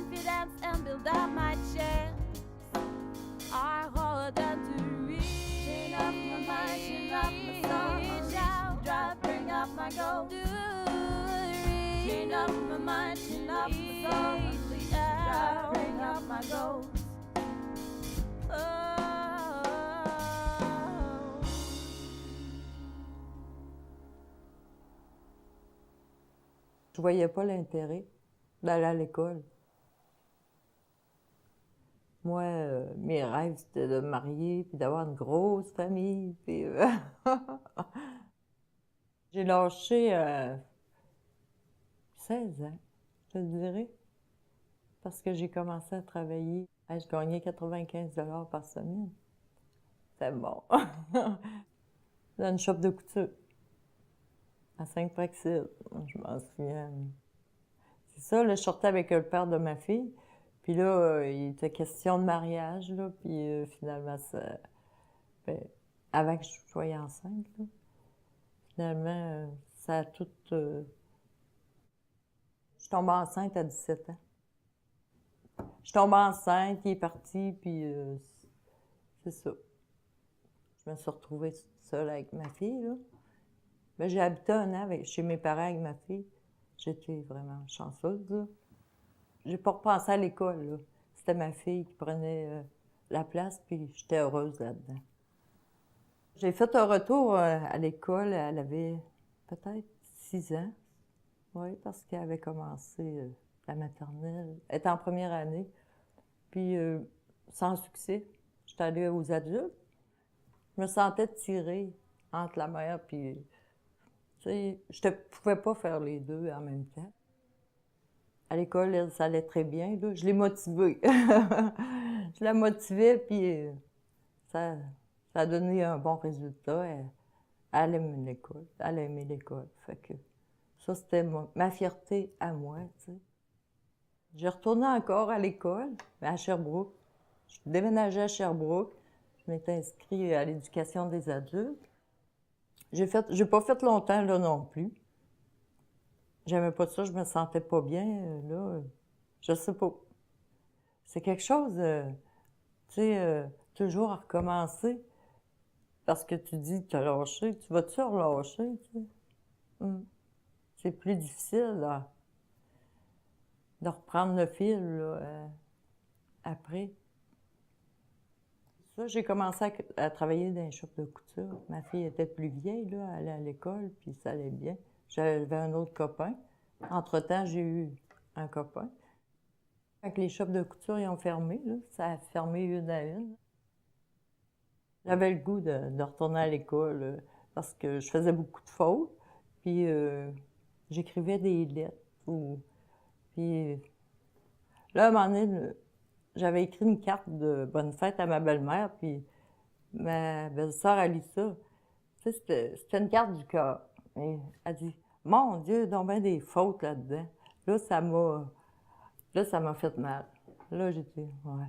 confidence and build up my chance are harder to reach. Chain up my mind, chain up my soul, reach out, drive, bring up my goal. Chain up my mind, chain up my soul, reach out, bring up my goals. Je voyais pas l'intérêt d'aller à l'école. Moi, mes rêves, c'était de me marier, puis d'avoir une grosse famille, puis... J'ai lâché 16 ans, je te dirais, parce que j'ai commencé à travailler. Je gagnais 95 $ par semaine. C'était bon. Dans une shop de couture, à Saint-Praxide, je m'en souviens. C'est ça, là, je sortais avec le père de ma fille, puis là, il était question de mariage, là, puis finalement, ben, avant que je sois enceinte, là, finalement, ça a tout... Je suis tombée enceinte à 17 ans. Je suis tombée enceinte, il est parti, puis c'est ça. Je me suis retrouvée seule avec ma fille, là. Ben, j'ai habité un an chez mes parents avec ma fille. J'étais vraiment chanceuse, là. J'ai pas repensé à l'école, là. C'était ma fille qui prenait la place, puis j'étais heureuse là-dedans. J'ai fait un retour à l'école, elle avait peut-être 6 ans. Oui, parce qu'elle avait commencé la maternelle. Elle était en première année. Puis, sans succès, j'étais allée aux adultes. Je me sentais tirée entre la mère puis... Tu sais, je ne pouvais pas faire les deux en même temps. À l'école, elle, ça allait très bien, là. Je l'ai motivée. Je la motivais, puis ça a donné un bon résultat. Elle aime l'école. Elle a aimé l'école. Fait que ça, c'était ma fierté à moi, tu sais. J'ai retourné encore à l'école, mais à Sherbrooke. Je déménageais à Sherbrooke. Je m'étais inscrite à l'éducation des adultes. J'ai pas fait longtemps là non plus. J'aimais pas ça, je me sentais pas bien là. Je sais pas. C'est quelque chose, tu sais, toujours à recommencer. Parce que tu dis que tu as lâché, tu vas-tu relâcher, tu sais? C'est plus difficile, là, de reprendre le fil, là, après. Ça, j'ai commencé à travailler dans les shops de couture. Ma fille était plus vieille, là, elle allait à l'école, puis ça allait bien. J'avais un autre copain. Entre-temps, j'ai eu un copain. Quand les shops de couture ils ont fermé, là, ça a fermé une à une. J'avais le goût de retourner à l'école parce que je faisais beaucoup de fautes. Puis j'écrivais des lettres. Puis là, à un moment donné, j'avais écrit une carte de bonne fête à ma belle-mère, puis ma belle-sœur a lu ça. Tu sais, c'était une carte du cœur. Et elle dit « Mon Dieu, donc bien des fautes là-dedans. » Là, ça m'a fait mal. Là, j'ai dit « Ouais. »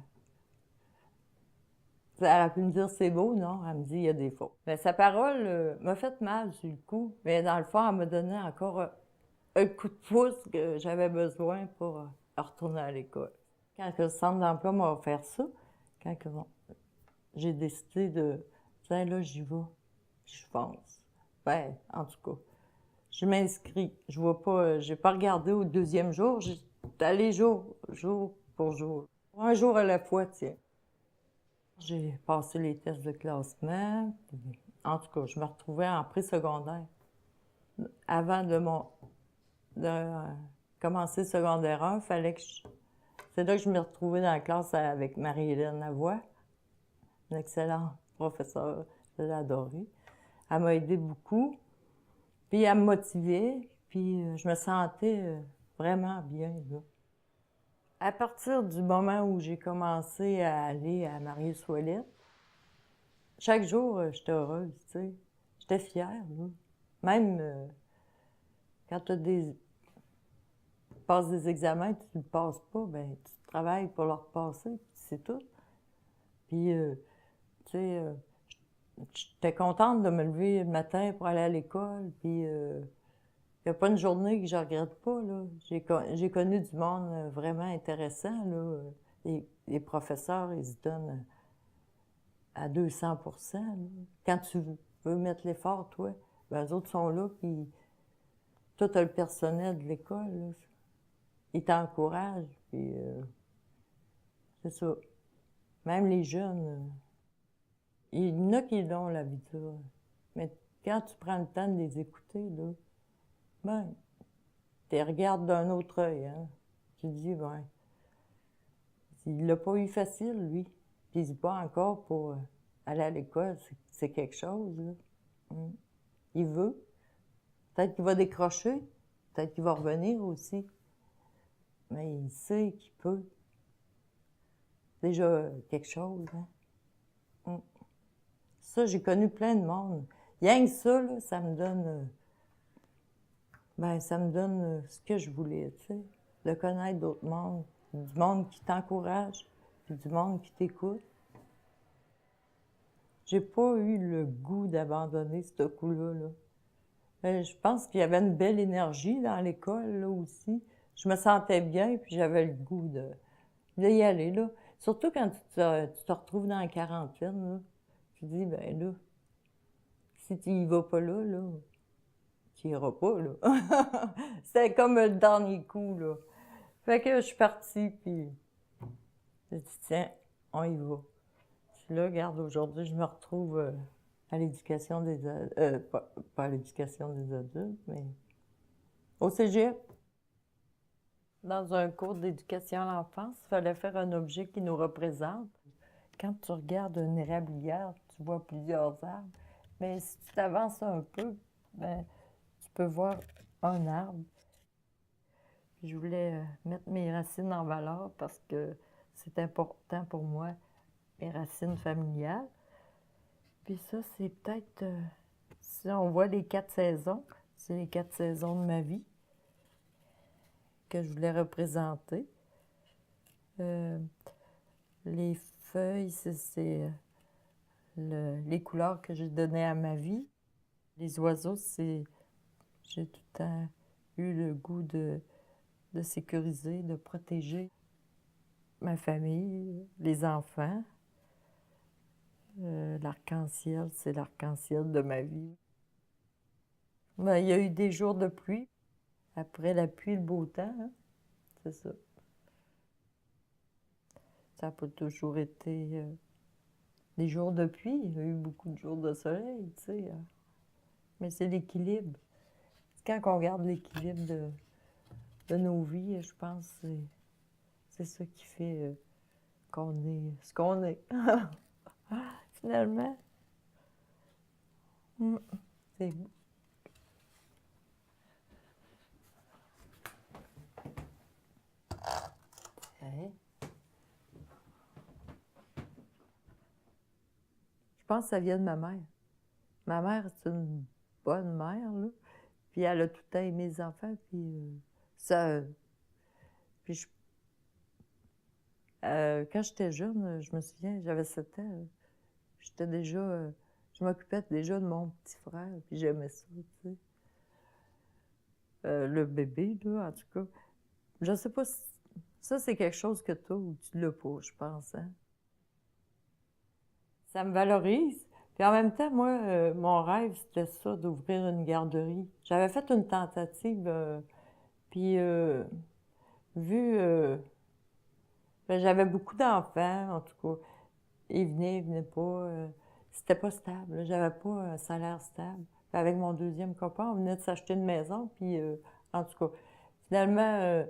Elle a pu me dire « C'est beau, non? » Elle me dit « Il y a des fautes. » Mais sa parole m'a fait mal sur le coup. Mais dans le fond, elle m'a donné encore un coup de pouce que j'avais besoin pour retourner à l'école. Quand le centre d'emploi m'a offert ça, quand j'ai décidé de « Tiens, là, j'y vais. Je pense. » Ben, en tout cas, je m'inscris. Je vois pas, j'ai pas regardé au deuxième jour. J'étais allée jour pour jour. Un jour à la fois, tiens. J'ai passé les tests de classement. Puis, en tout cas, je me retrouvais en pré-secondaire. Avant de commencer le secondaire 1, c'est là que je me retrouvais dans la classe avec Marie-Hélène Lavoie, une excellente professeure, je l'ai adorée. Elle m'a aidé beaucoup, puis elle me motivait, puis je me sentais vraiment bien, là. À partir du moment où j'ai commencé à aller à Marie-Soilette, chaque jour, j'étais heureuse, tu sais. J'étais fière, là. Même quand tu passes des examens, tu ne le passes pas, ben tu travailles pour le repasser, puis c'est tout. Puis, tu sais, j'étais contente de me lever le matin pour aller à l'école, puis Il n'y a pas une journée que je regrette pas, là. J'ai connu du monde vraiment intéressant, là. Les professeurs, ils se donnent à 200 là. Quand tu veux mettre l'effort, toi, ben, eux autres sont là, puis tout le personnel de l'école, là, ils t'encouragent, puis c'est ça. Même les jeunes, il y en a qui l'ont, la vie dure. Mais quand tu prends le temps de les écouter, là, ben, tu les regardes d'un autre œil, hein. Tu te dis, ben, il l'a pas eu facile, lui. Puis il se bat encore pour aller à l'école, c'est quelque chose, là. Il veut. Peut-être qu'il va décrocher, peut-être qu'il va revenir aussi. Mais il sait qu'il peut. Déjà quelque chose, hein. Ça, j'ai connu plein de monde. Rien que ça, là, ça me donne... ça me donne ce que je voulais, tu sais. De connaître d'autres mondes. Du monde qui t'encourage, puis du monde qui t'écoute. J'ai pas eu le goût d'abandonner ce coup-là, là. Je pense qu'il y avait une belle énergie dans l'école, là, aussi. Je me sentais bien, puis j'avais le goût d'y aller, là. Surtout quand tu te retrouves dans la quarantaine, là. Tu te dis, ben là, si tu y vas pas là, tu iras pas, là. C'était comme le dernier coup, là. Fait que je suis partie, puis j'ai dit, tiens, on y va. Puis là, regarde, aujourd'hui, je me retrouve à l'éducation des adultes, pas à l'éducation des adultes, mais au cégep. Dans un cours d'éducation à l'enfance, il fallait faire un objet qui nous représente. Quand tu regardes une érablière, tu vois plusieurs arbres, mais si tu t'avances un peu, ben, tu peux voir un arbre. Je voulais mettre mes racines en valeur parce que c'est important pour moi, mes racines familiales. Puis ça, c'est peut-être, si on voit les 4 saisons, c'est les 4 saisons de ma vie que je voulais représenter. Les feuilles, c'est les couleurs que j'ai données à ma vie. Les oiseaux, j'ai tout le temps eu le goût de sécuriser, de protéger ma famille, les enfants. L'arc-en-ciel, c'est l'arc-en-ciel de ma vie. Ben, il y a eu des jours de pluie. Après la pluie, le beau temps, hein? C'est ça. Ça n'a pas toujours été des jours de pluie. Il y a eu beaucoup de jours de soleil, tu sais. Mais c'est l'équilibre. Quand on regarde l'équilibre de nos vies, je pense que c'est ça qui fait qu'on est ce qu'on est. Finalement. C'est beau. Hein? Je pense que ça vient de ma mère. Ma mère, c'est une bonne mère, là. Puis elle a tout le temps aimé les enfants, puis ça... Puis quand j'étais jeune, je me souviens, j'avais 7 ans, j'étais déjà... je m'occupais déjà de mon petit frère, puis j'aimais ça, tu sais. Le bébé, là, en tout cas. Je sais pas si... Ça, c'est quelque chose que tu as ou tu l'as pas, je pense, hein? Ça me valorise. Puis en même temps, moi, mon rêve, c'était ça, d'ouvrir une garderie. J'avais fait une tentative, puis vu... ben, j'avais beaucoup d'enfants, en tout cas. Ils venaient pas. C'était pas stable, là. J'avais pas un salaire stable. Puis avec mon deuxième copain, on venait de s'acheter une maison, puis en tout cas, finalement,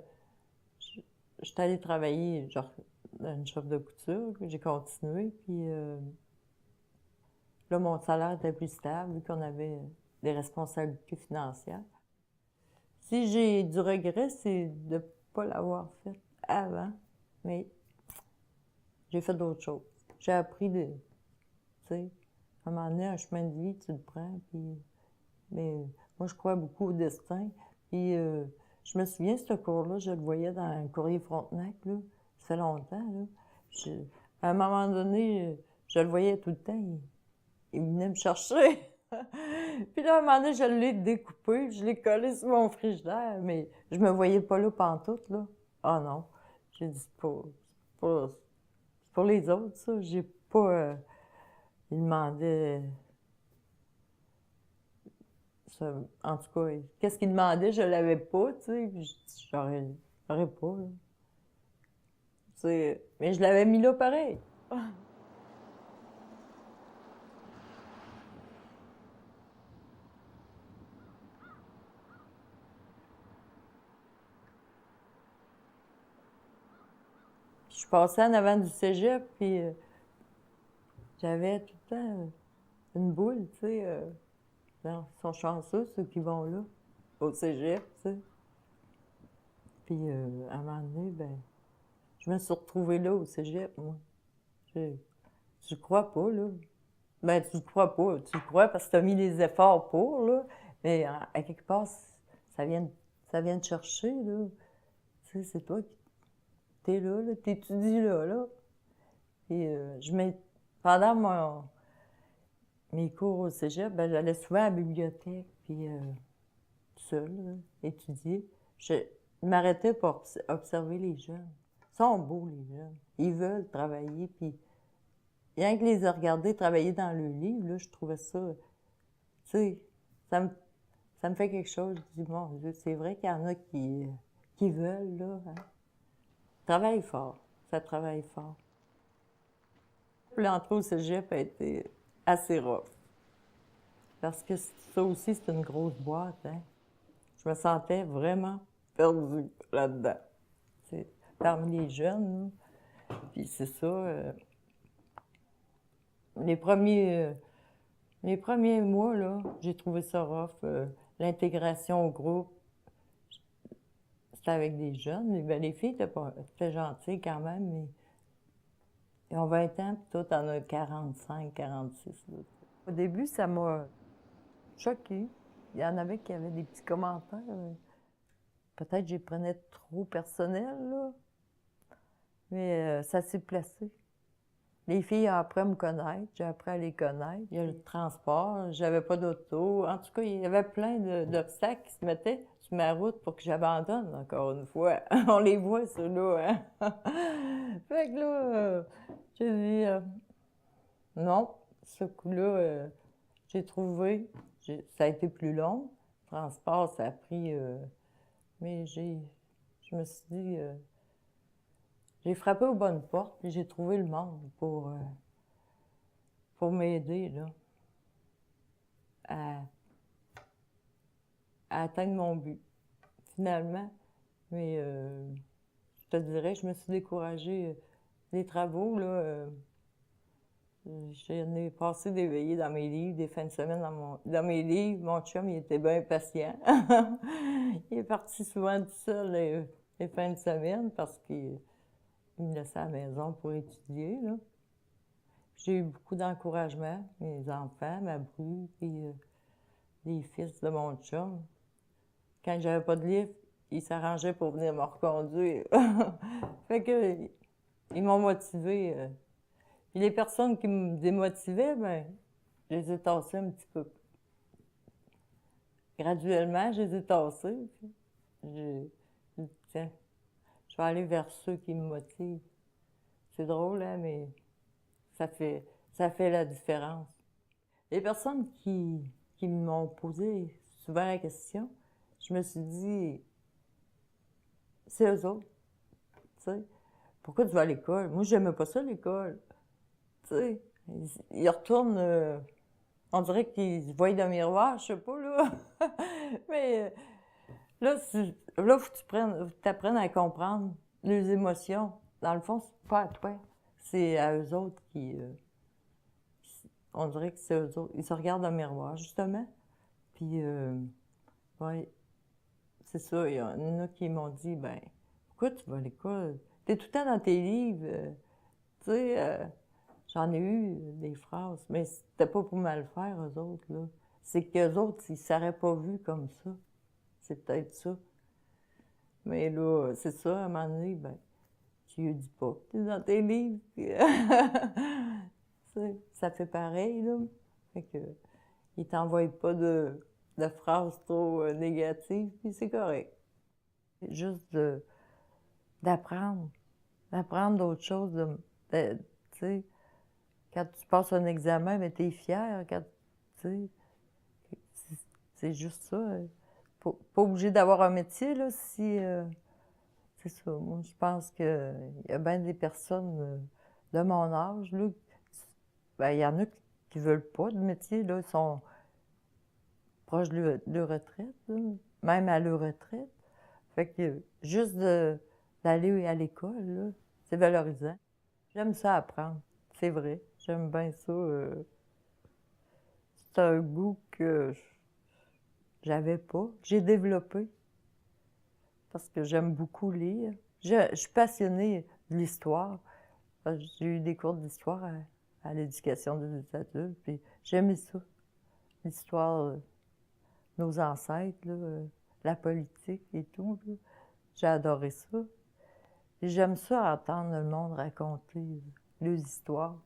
j'étais allée travailler, genre, dans une shop de couture, puis j'ai continué, puis là, mon salaire était plus stable, vu qu'on avait des responsabilités financières. Si j'ai du regret, c'est de ne pas l'avoir fait avant, mais j'ai fait d'autres choses. J'ai appris tu sais, à un moment donné, un chemin de vie, tu le prends, puis... Mais moi, je crois beaucoup au destin. Puis je me souviens, ce cours-là, je le voyais dans un courrier Frontenac, là. Ça fait longtemps, là. À un moment donné, je le voyais tout le temps. Il venait me chercher. Puis là, à un moment donné, je l'ai découpé, je l'ai collé sur mon frigidaire, mais je me voyais pas là pantoute, là. Ah non. J'ai dit, c'est pour les autres, ça. J'ai pas... ils demandaient... en tout cas, qu'est-ce qu'ils demandaient, je l'avais pas, tu sais. Puis j'ai dit, j'aurais pas, là. Tu sais, mais je l'avais mis là pareil. Je passais en avant du cégep, puis j'avais tout le temps une boule, tu sais. Ils sont chanceux, ceux qui vont là, au cégep, tu sais. Puis à un moment donné, ben, je me suis retrouvée là, au cégep, moi. Je, tu crois pas, là. Ben, tu le crois pas. Tu le crois parce que tu as mis les efforts pour, là. Mais à quelque part, ça vient, ça vient te chercher, là. Tu sais, c'est toi qui t'es là, t'étudies là. Et pendant mes cours au cégep, ben, j'allais souvent à la bibliothèque, puis seule, là, étudier. Je m'arrêtais pour observer les jeunes. Ils sont beaux, les jeunes. Ils veulent travailler, puis rien que les regarder travailler dans le livre, là, je trouvais ça, tu sais, ça me fait quelque chose. Je dis, mon Dieu, c'est vrai qu'il y en a qui veulent, là. Hein? Travaille fort. Ça travaille fort. L'entrée au cégep a été assez rough. Parce que ça aussi, c'est une grosse boîte, hein. Je me sentais vraiment perdue là-dedans. C'est parmi les jeunes, là. Puis c'est ça, les premiers mois, là, j'ai trouvé ça rough. L'intégration au groupe, c'était avec des jeunes. Ben, les filles étaient gentilles quand même, mais ils ont 20 ans, puis toi, t'en as 45, 46. Là. Au début, ça m'a choquée. Il y en avait qui avaient des petits commentaires. Peut-être que j'y prenais trop personnel, là. Mais ça s'est placé. Les filles ont appris à me connaître, j'ai appris à les connaître. Il y a le transport, j'avais pas d'auto. En tout cas, il y avait plein d'obstacles qui se mettaient sur ma route pour que j'abandonne, encore une fois. On les voit, ceux-là, hein? Fait que là, j'ai dit, non, ce coup-là, j'ai trouvé, ça a été plus long. Le transport, ça a pris, mais je me suis dit, j'ai frappé aux bonnes portes, puis j'ai trouvé le monde pour m'aider, là, à, à atteindre mon but, finalement. Mais je te dirais, je me suis découragée. Les travaux, là, j'en ai passé des veillées dans mes livres, des fins de semaine dans mes livres. Mon chum, il était bien patient. Il est parti souvent tout seul les fins de semaine parce qu'il me laissait à la maison pour étudier, là. J'ai eu beaucoup d'encouragement, mes enfants, ma bru, puis les fils de mon chum. Quand j'avais pas de livre, ils s'arrangeaient pour venir me reconduire. Fait que, ils m'ont motivée. Puis les personnes qui me démotivaient, ben, je les ai tassées un petit peu. Graduellement, je les ai tassées. Puis j'ai dit, tiens, je vais aller vers ceux qui me motivent. C'est drôle, hein, mais ça fait la différence. Les personnes qui m'ont posé souvent la question, je me suis dit, c'est eux autres, tu sais. Pourquoi tu vas à l'école? Moi, j'aimais pas ça, l'école. Tu sais, ils retournent, on dirait qu'ils se voient dans le miroir, je sais pas, là. Mais là, là, faut que tu apprennes à comprendre leurs émotions. Dans le fond, c'est pas à toi. C'est à eux autres on dirait que c'est eux autres. Ils se regardent dans le miroir, justement. Puis, ouais, c'est ça. Il y en a qui m'ont dit, ben, pourquoi tu vas à l'école? T'es tout le temps dans tes livres. Tu sais, j'en ai eu des phrases, mais c'était pas pour mal faire, eux autres, là. C'est qu'eux autres, ils ne seraient pas vus comme ça. C'est peut-être ça. Mais là, c'est ça, à un moment donné, ben, tu lui dis pas que t'es dans tes livres. Puis, ça fait pareil, là. Fait que, il t'envoie pas de phrases trop négatives, puis c'est correct. Juste d'apprendre, d'apprendre d'autres choses, tu sais, quand tu passes un examen, mais t'es fier, quand, tu sais, c'est juste ça. Pas obligé d'avoir un métier, là, si... c'est ça. Moi, je pense qu'il y a bien des personnes de mon âge, là, ben, il y en a qui veulent pas de métier, là, ils sont proches de leur retraite, là, même à leur retraite. Fait que juste d'aller à l'école, là, c'est valorisant. J'aime ça apprendre, c'est vrai. J'aime bien ça. C'est un goût que j'avais pas, que j'ai développé, parce que j'aime beaucoup lire. Je suis passionnée de l'histoire. J'ai eu des cours d'histoire à l'éducation des adultes, puis j'aimais ça. L'histoire, nos ancêtres, là, la politique et tout, là. J'ai adoré ça. Et j'aime ça entendre le monde raconter leurs histoires.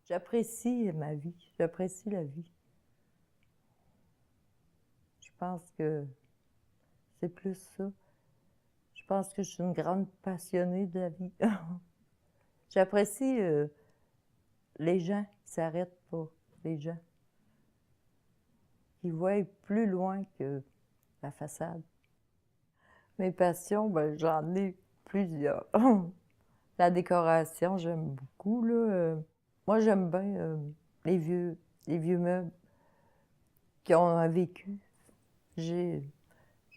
J'apprécie ma vie, j'apprécie la vie. Je pense que c'est plus ça. Je pense que je suis une grande passionnée de la vie. J'apprécie les gens qui s'arrêtent pas, les gens qui voient plus loin que la façade. Mes passions, ben, j'en ai plusieurs. La décoration, j'aime beaucoup, là. Moi, j'aime bien les vieux meubles qui ont un vécu. J'ai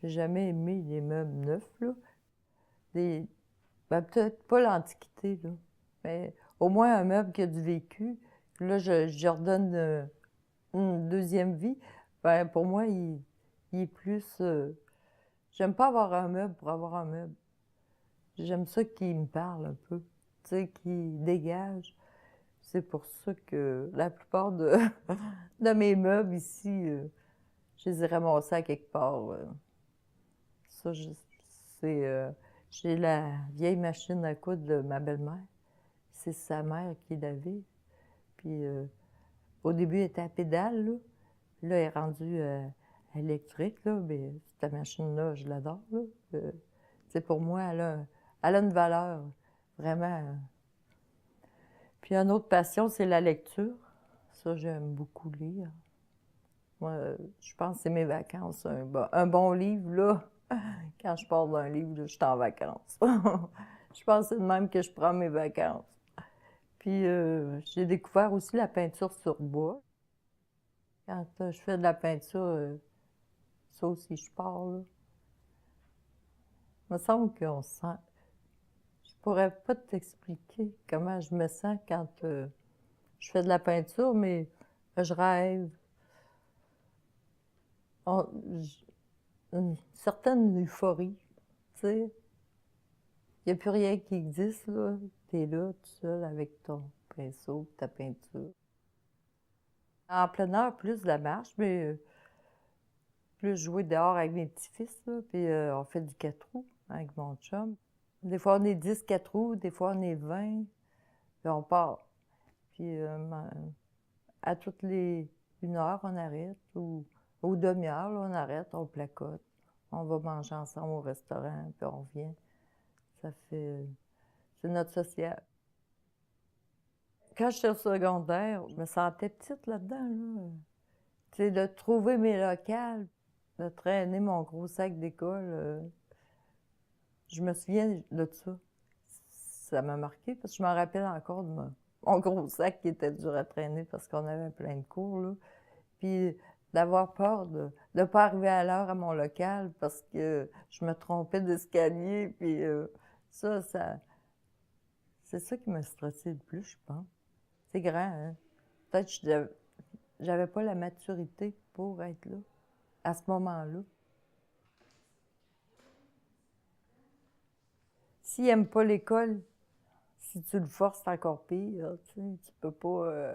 j'ai jamais aimé les meubles neufs, là. Des, ben, peut-être pas l'Antiquité, là, mais au moins un meuble qui a du vécu. Là, je redonne une deuxième vie. Ben, pour moi, il est plus... j'aime pas avoir un meuble pour avoir un meuble. J'aime ça qui me parle un peu, tu sais, qui dégage. C'est pour ça que la plupart de mes meubles ici, je les ai ramassés à quelque part. Ça, c'est... j'ai la vieille machine à coudre de ma belle-mère. C'est sa mère qui l'avait. Puis au début, elle était à pédale, là. Là, elle est rendue électrique, là. Mais cette machine-là, je l'adore, là. C'est pour moi, elle a une valeur, vraiment. Puis une autre passion, c'est la lecture. Ça, j'aime beaucoup lire. Moi, je pense que c'est mes vacances. Un bon livre, là, quand je parle d'un livre, là, je suis en vacances. Je pense que c'est de même que je prends mes vacances. Puis j'ai découvert aussi la peinture sur bois. Quand je fais de la peinture, ça aussi, je pars, là. Il me semble qu'on se sent... Je pourrais pas t'expliquer comment je me sens quand je fais de la peinture, mais je rêve. On- une certaine euphorie, tu sais. Il n'y a plus rien qui existe, là. T'es là, tout seul, avec ton pinceau, ta peinture. En plein air, plus de la marche, mais plus jouer dehors avec mes petits-fils, là. Puis on fait du 4 roues avec mon chum. Des fois, on est 10 4 roues, des fois, on est 20, puis on part. Puis à toutes les 1 heure, on arrête, ou demi-heure, là, on arrête, on placote. On va manger ensemble au restaurant, puis on revient. Ça fait... c'est notre social. Quand j'étais au secondaire, je me sentais petite là-dedans, là. Tu sais, de trouver mes locales, de traîner mon gros sac d'école, je me souviens de ça. Ça m'a marqué parce que je me rappelle encore de mon gros sac qui était dur à traîner parce qu'on avait plein de cours, là. Puis d'avoir peur de ne pas arriver à l'heure à mon local parce que je me trompais d'escalier. Puis ça, c'est ça qui m'a stressé le plus, je pense. C'est grand, hein? Peut-être que j'avais pas la maturité pour être là, à ce moment-là. S'il n'aime pas l'école, si tu le forces, c'est encore pire. Tu sais, tu peux pas,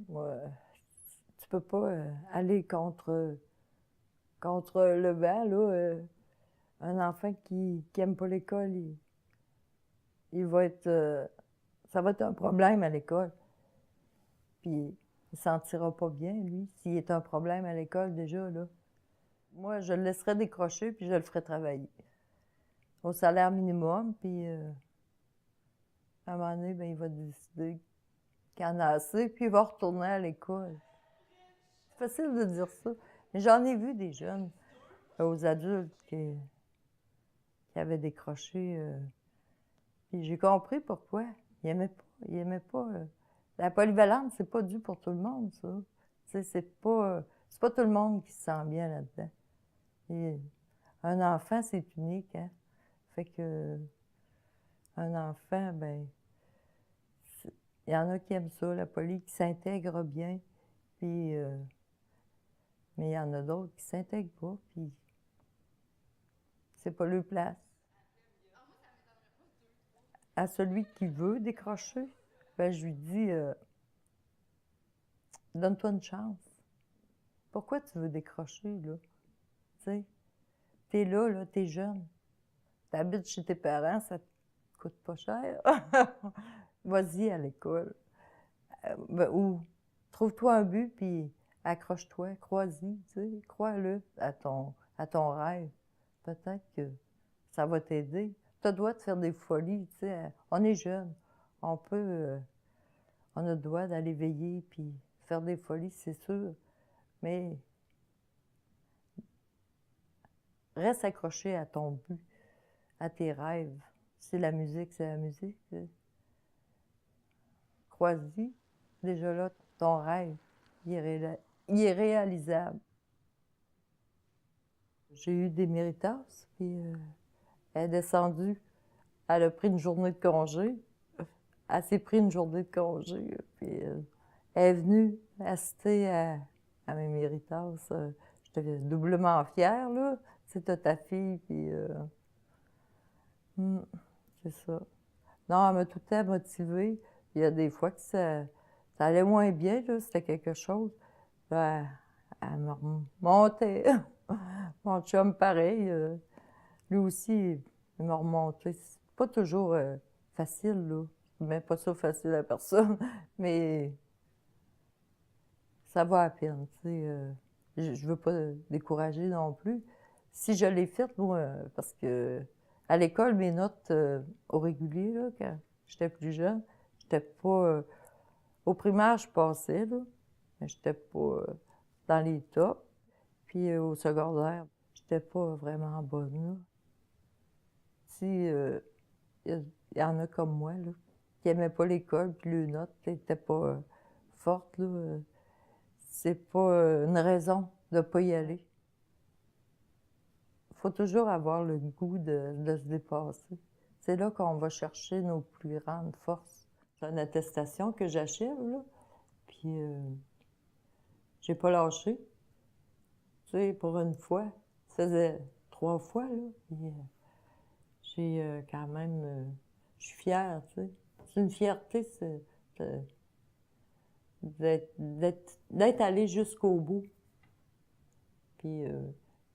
ouais, tu peux pas aller contre le vent, là. Un enfant qui aime pas l'école, il va être... ça va être un problème à l'école. Puis il ne se sentira pas bien, lui, s'il est un problème à l'école déjà, là. Moi, je le laisserais décrocher, puis je le ferais travailler. Au salaire minimum, puis à un moment donné, ben, il va décider qu'il en a assez, puis il va retourner à l'école. C'est facile de dire ça, mais j'en ai vu des jeunes, aux adultes, qui avaient décroché. Puis j'ai compris pourquoi. Ils n'aimaient pas. Ils aimaient pas. La polyvalente, c'est pas dû pour tout le monde, ça. Tu sais, c'est pas tout le monde qui se sent bien là-dedans. Et un enfant, c'est unique, hein. Fait que un enfant, ben, il y en a qui aiment ça, la poly, qui s'intègre bien, puis mais il y en a d'autres qui s'intègrent pas, puis c'est pas leur place. À celui qui veut décrocher, ben, je lui dis, donne-toi une chance. Pourquoi tu veux décrocher, là? Tu sais, t'es là, t'es jeune. T'habites chez tes parents, ça te coûte pas cher. Vas-y à l'école. Ou trouve-toi un but, puis accroche-toi, crois-y, tu sais, crois-le à ton rêve. Peut-être que ça va t'aider. Tu as le droit de faire des folies, tu sais. On est jeune. On peut, on a le droit d'aller veiller, puis faire des folies, c'est sûr. Mais reste accroché à ton but, à tes rêves. Si la musique, c'est la musique. Crois-y. Déjà là, ton rêve, il est réalisable. J'ai eu des méritas, puis elle est descendue. Elle a pris une journée de congé. Elle s'est pris une journée de congé, puis elle est venue assister à mes méritas. J'étais doublement fière, là. Tu sais, t'as ta fille, puis... c'est ça. Non, elle m'a tout le temps motivée. Il y a des fois que ça allait moins bien, là, c'était quelque chose. Là, elle me remontait. Mon chum, pareil. Lui aussi, il m'a remonté. C'est pas toujours facile, là. Je mets pas ça facile à personne, mais ça va à peine, tu sais. Je veux pas décourager non plus. Si je l'ai faite, moi, parce que à l'école, mes notes au régulier, là, quand j'étais plus jeune, j'étais pas... au primaire, je passais, là, mais j'étais pas dans les tops. Puis au secondaire, j'étais pas vraiment bonne, là. Si il y en a comme moi, là, qui n'aimaient pas l'école, puis les notes n'étaient pas fortes, là, c'est pas une raison de ne pas y aller. Il faut toujours avoir le goût de se dépasser. C'est là qu'on va chercher nos plus grandes forces. C'est une attestation que j'achève, là, puis j'ai pas lâché. Tu sais, pour une fois, ça faisait 3 fois, là, puis j'ai quand même... je suis fière, tu sais. C'est une fierté, d'être allée jusqu'au bout. Puis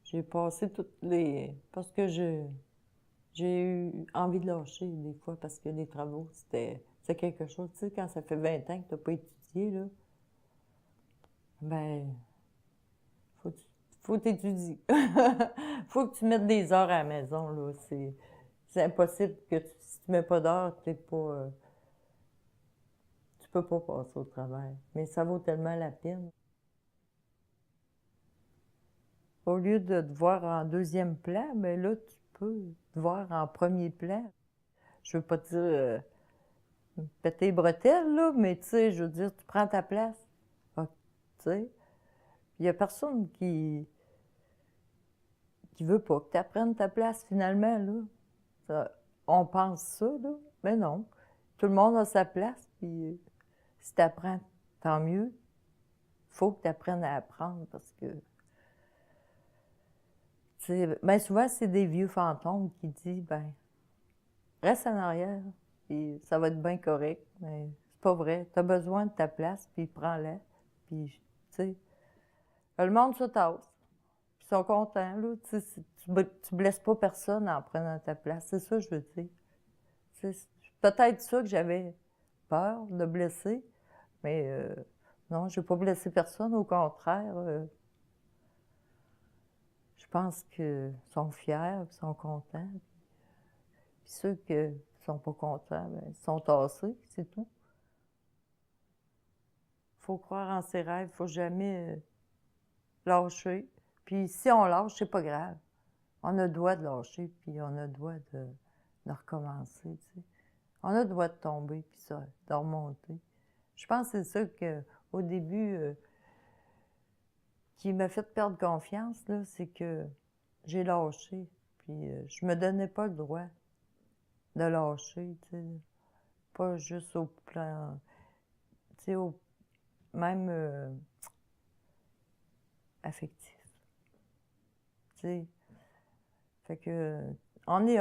j'ai passé toutes les... Parce que j'ai eu envie de lâcher des fois, parce que les travaux, c'est quelque chose. Tu sais, quand ça fait 20 ans que tu n'as pas étudié, là, ben, faut t'étudier. Faut que tu mettes des heures à la maison, là. C'est impossible que si tu mets pas d'heures, tu peux pas passer au travail. Mais ça vaut tellement la peine. Au lieu de te voir en deuxième plan, ben là, tu peux te voir en premier plan. Je veux pas te dire péter les bretelles, là, mais tu sais, je veux dire, tu prends ta place. Ah, tu sais, il y a personne qui veut pas que tu apprennes ta place finalement, là. On pense ça, là, mais non. Tout le monde a sa place, puis si tu apprends, tant mieux. Il faut que tu apprennes à apprendre parce que ben souvent, c'est des vieux fantômes qui disent, ben, reste en arrière, puis ça va être bien correct. Mais c'est pas vrai. Tu as besoin de ta place, puis prends-la. Puis, tu sais, le monde se tasse. sont contents, là. Tu sais, tu blesses pas personne en prenant ta place. C'est ça que je veux dire. C'est peut-être ça que j'avais peur de blesser, mais non, j'ai pas blessé personne. Au contraire, je pense qu'ils sont fiers, qu'ils sont contents. Puis ceux qui sont pas contents, ben, ils sont tassés, c'est tout. Il faut croire en ses rêves, il faut jamais lâcher. Puis si on lâche, c'est pas grave. On a le droit de lâcher, puis on a le droit de recommencer, tu sais. On a le droit de tomber, puis ça, de remonter. Je pense que c'est ça qu'au début, qui m'a fait perdre confiance, là, c'est que j'ai lâché. Puis je me donnais pas le droit de lâcher, tu sais. Pas juste au plan, tu sais, même affectif. Tu sais. Fait que, on est,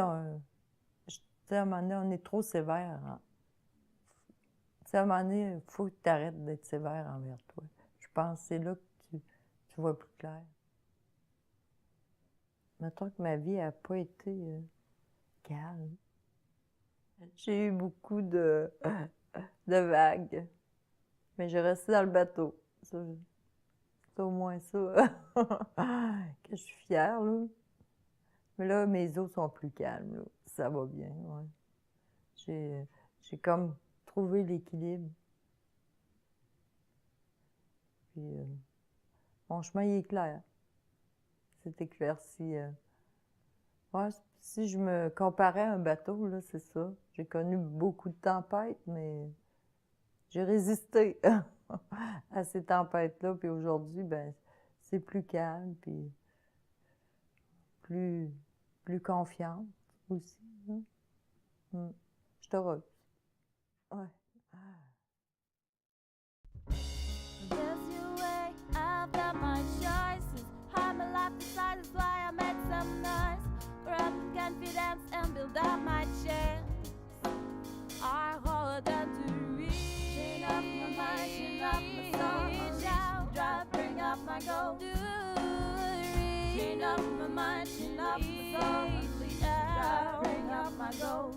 tu sais, à un moment donné, on est trop sévère. Hein. Tu sais, à un moment donné, il faut que tu arrêtes d'être sévère envers toi. Je pense que c'est là que tu vois plus clair. Mettons que ma vie n'a pas été calme. J'ai eu beaucoup de vagues, mais j'ai resté dans le bateau. C'est au moins ça que je suis fière, là. Mais là, mes eaux sont plus calmes, là. Ça va bien, ouais. J'ai comme trouvé l'équilibre. Puis mon chemin, il est clair. C'est éclairci. Ouais, si je me comparais à un bateau, là, c'est ça. J'ai connu beaucoup de tempêtes, mais j'ai résisté à ces tempêtes-là. Puis aujourd'hui, ben, c'est plus calme, puis plus confiante aussi. Hein. Je suis heureuse. Ouais. There's your way, I've got my choices. I'm a life beside, that's why I made some noise. Grab confidence and build up my chance. Are harder to reach. Chain up my mind, chain up my soul. Shout, drive, bring up my goal. Chain up my mind, chain up my soul. Drive, bring up my goals.